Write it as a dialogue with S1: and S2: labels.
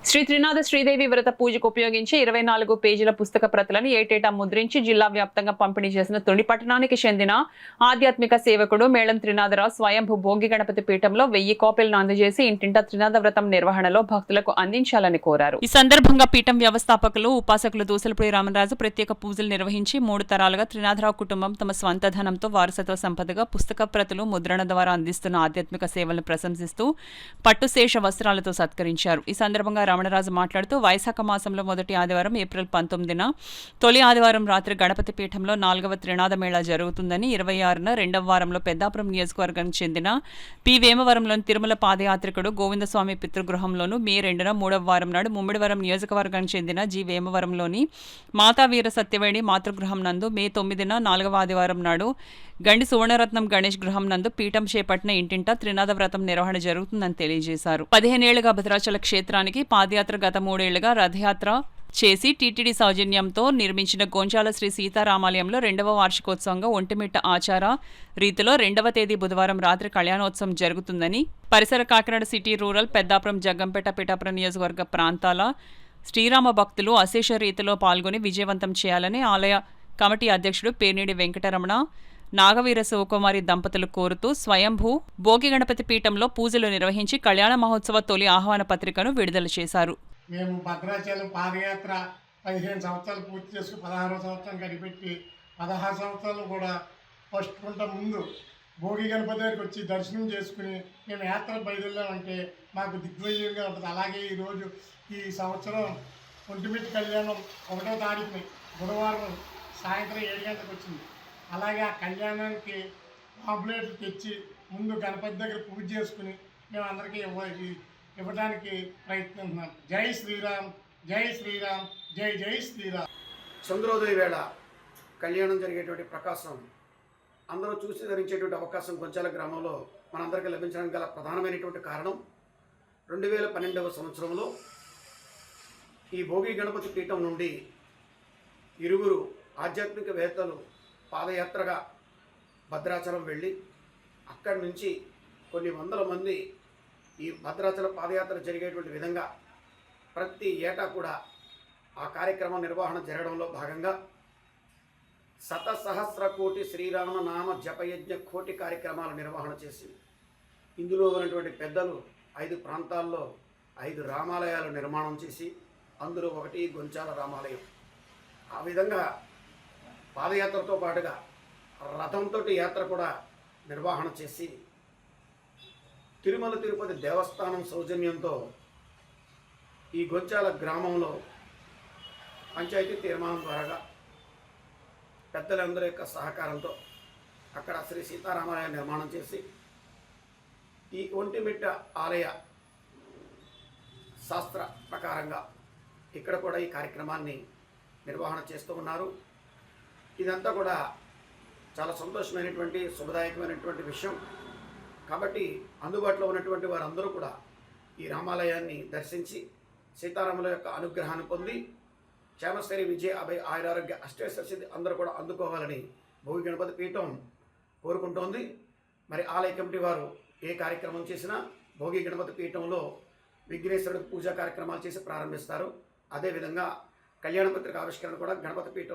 S1: శ్రీ త్రినాథ శ్రీదేవి వ్రత పూజకు ఉపయోగించి 24 పేజీల పుస్తక ప్రతులను ఏటేటా ముద్రించి జిల్లా వ్యాప్తంగా పంపిణీ చేసిన తొలి పట్టణానికి చెందిన ఆధ్యాత్మిక సేవకుడు మేళం త్రినాథరావు స్వయంభూ భోగి గణపతి పీఠంలో 1000 కాపీలను అందజేసి ఇంటింటా త్రినాథ వ్రతం నిర్వహణలో భక్తులకు అందించాలని కోరారు. ఈ సందర్భంగా పీఠం వ్యవస్థాపకులు ఉపాసకులు దూసలపూడి రామరాజు ప్రత్యేక పూజలు నిర్వహించి 3 తరాలుగా త్రినాథరావు కుటుంబం తమ స్వంత ధనంతో వారసత్వ సంపదగా పుస్తక ప్రతులు ముద్రణ ద్వారా అందిస్తున్న ఆధ్యాత్మిక సేవలను ప్రశంసిస్తూ పట్టుశేష వస్త్రాలతో సత్కరించారు. ఈ సందర్భంగా రమణరాజు మాట్లాడుతూ వైశాఖ మాసంలో మొదటి ఆదివారం ఏప్రిల్ 19న తొలి ఆదివారం రాత్రి గణపతి పీఠంలో 4వ త్రినాథ మేళా జరుగుతుందని, 26న రెండవ వారంలో పెద్దాపురం నియోజకవర్గానికి చెందిన పి వేమవరంలోని తిరుమల పాదయాత్రికుడు గోవిందస్వామి పితృగృహంలోను, మే 2న మూడవ వారం నాడు ముమ్మిడివరం నియోజకవర్గానికి చెందిన జి వేమవరంలోని మాతా వీర సత్యవేణి మాతృగృహం నందు, మే 9న 4వ ఆదివారం నాడు గండి సువర్ణరత్నం గణేష్ గృహం నందు పీఠం చేపట్టిన ఇంటింటా త్రినాథ వ్రతం నిర్వహణ జరుగుతుందని తెలియజేశారు. 15 ఏళ్లుగా భద్రాచల క్షేత్రానికి పాదయాత్ర, గత 3 ఏళ్లుగా రథయాత్ర చేసి టీటీడీ సౌజన్యంతో నిర్మించిన గోంచాల శ్రీ సీతారామాలయంలో 2వ వార్షికోత్సవంగా ఒంటిమిట్ట ఆచార రీతిలో 2వ తేదీ బుధవారం రాత్రి కళ్యాణోత్సవం జరుగుతుందని, పరిసర కాకినాడ సిటీ, రూరల్, పెద్దాపురం, జగ్గంపేట, పిఠాపురం నియోజకవర్గ ప్రాంతాల శ్రీరామ భక్తులు అశేష రీతిలో పాల్గొని విజయవంతం చేయాలని ఆలయ కమిటీ అధ్యక్షుడు పేర్నేడి వెంకటరమణ, నాగవీర శివకుమారి దంపతులు కోరుతూ స్వయంభూ భోగి గణపతి పీఠంలో పూజలు నిర్వహించి కళ్యాణ మహోత్సవ తొలి ఆహ్వాన పత్రికను విడుదల చేశారు.
S2: మేము భద్రాచలం పాదయాత్ర 15 సంవత్సరాలు పూర్తి చేసుకుని 16వ సంవత్సరం గడిపెట్టి 16 సంవత్సరాలు కూడా ఫస్ట్ కుంట ముందు భోగి గణపతి దగ్గరికి వచ్చి దర్శనం చేసుకుని మేము యాత్ర బయలుదేరామంటే మాకు దిగ్విజయంగా ఉంటుంది. అలాగే ఈరోజు ఈ సంవత్సరం ఒంటిమిట్ట కళ్యాణం 1వ తారీఖుని బుధవారం సాయంత్రం 7 గంటలకు వచ్చింది. అలాగే ఆ కళ్యాణానికి పాంప్లెట్లు తెచ్చి ముందు గణపతి దగ్గర పూజ చేసుకుని మేము అందరికీ ఇవ్వడానికి ప్రయత్నిస్తున్నాం. జై శ్రీరామ్, జై శ్రీరామ్, జై జై శ్రీరామ్.
S3: చంద్రోదయ వేళ కళ్యాణం జరిగేటువంటి ప్రకాశం అందరూ చూసి ధరించేటువంటి అవకాశం గొంచాల గ్రామంలో మనందరికీ లభించడానికి గల ప్రధానమైనటువంటి కారణం 2012వ సంవత్సరంలో ఈ భోగి గణపతి పీఠం నుండి ఇరువురు ఆధ్యాత్మికవేత్తలు పాదయాత్రగా భద్రాచలం వెళ్ళి అక్కడి నుంచి కొన్ని వందల మంది ఈ భద్రాచలం పాదయాత్ర జరిగేటువంటి విధంగా ప్రతి ఏటా కూడా ఆ కార్యక్రమం నిర్వహణ జరగడంలో భాగంగా శతసహస్ర కోటి శ్రీరామ నామ జపయజ్ఞ కోటి కార్యక్రమాల నిర్వహణ చేసి ఇందులో ఉన్నటువంటి పెద్దలు 5 ప్రాంతాల్లో 5 రామాలయాలు నిర్మాణం చేసి అందులో ఒకటి గొంచాల రామాలయం. ఆ విధంగా పాదయాత్రతో పాటుగా రథంతో యాత్ర కూడా నిర్వహణ చేసి తిరుమల తిరుపతి దేవస్థానం సౌజన్యంతో ఈ గొంచాల గ్రామంలో పంచాయతీ తీర్మానం ద్వారా పెద్దలందరి యొక్క సహకారంతో అక్కడ శ్రీ సీతారామాలయ నిర్మాణం చేసి ఈ ఒంటిమిట్ట ఆలయ శాస్త్ర ప్రకారంగా ఇక్కడ కూడా ఈ కార్యక్రమాన్ని నిర్వహణ చేస్తూ ఉన్నారు. ఇదంతా కూడా చాలా సంతోషమైనటువంటి శుభదాయకమైనటువంటి విషయం. కాబట్టి అందుబాటులో ఉన్నటువంటి వారందరూ కూడా ఈ రామాలయాన్ని దర్శించి సీతారాముల యొక్క అనుగ్రహాన్ని పొంది క్షేమశ్రీ విజయ అభయ ఆయురారోగ్య అష్టైశ్వర్య సిద్ధి అందరూ కూడా అందుకోవాలని భోగి గణపతి పీఠం కోరుకుంటోంది. మరి ఆలయ కమిటీ వారు ఏ కార్యక్రమం చేసినా భోగి గణపతి పీఠంలో విఘ్నేశ్వరుడు పూజా కార్యక్రమాలు చేసి ప్రారంభిస్తారు. అదేవిధంగా కళ్యాణ పత్రిక ఆవిష్కరణ కూడా గణపతి పీఠం